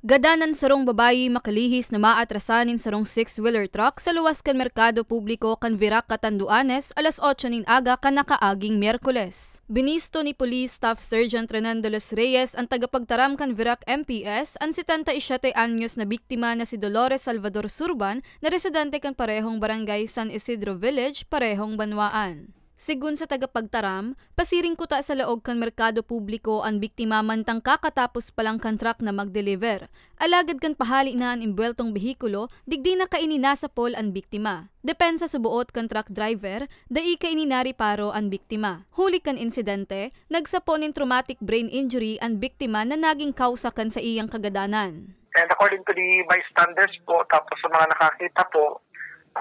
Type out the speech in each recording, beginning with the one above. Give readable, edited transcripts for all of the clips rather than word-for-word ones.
Gadanan sarong babayi makalihis na maatrasanin sarong six-wheeler truck sa luwas kan merkado publiko kan Virac Catanduanes alas 8 nin aga kan nakaaging Miyerkules. Binisto ni Police Staff Sergeant Renan de los Reyes ang tagapagtaram kan Virac MPS ang 77 anyos na biktima na si Dolores Salvador Surban na residente kan parehong barangay San Isidro Village, parehong Banwaan. Sigun sa tagapagtaram, pasiring kuta sa laog kan merkado publiko ang biktima mantang kakatapos palang kan truck na mag-deliver. Alagad kan pahali na ang imbweltong behikulo, digdi na kaininasa pol ang biktima. Depensa sa buot kan truck driver, dai kaininari paro ang biktima. Huli kan insidente, nagsapo nin traumatic brain injury ang biktima na naging kausa kan sa iyang kagadanan. And according to the bystanders po, tapos sa mga nakakita po,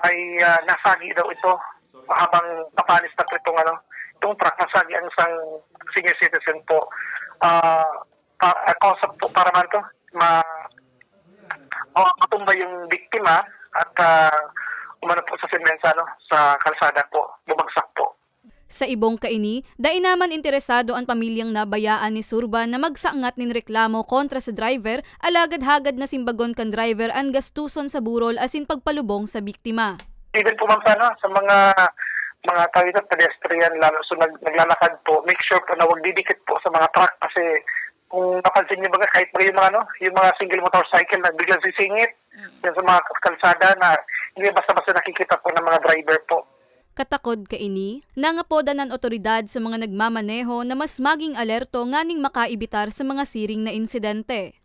ay nasagi daw ito. Habang papanis na po itong truck, nasagi ang isang senior citizen po. Kausap po para man ito, matumba yung biktima at umano po sa simensa, sa kalsada po, bumagsak po. Sa ibong kaini, dai naman interesado ang pamilyang nabayaan ni Surban na magsaangat nin reklamo kontra sa driver, alagad hagad na simbagon kan driver ang gastuson sa burol asin pagpalubong sa biktima. Even po ma'am sa mga tawid at pedestrian, lalo so naglalakad po, make sure po na huwag didikit po sa mga truck kasi kung napansin niyo ba kahit yung mga single motorcycle na biglang sisingit yan sa mga kalsada na hindi basta-basta nakikita po ng mga driver po. Katakod kaini, nangapoda ng otoridad sa mga nagmamaneho na mas maging alerto nganing makaibitar sa mga siring na insidente.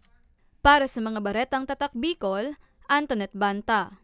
Para sa mga baretang tatak Bicol, Antoinette Banta.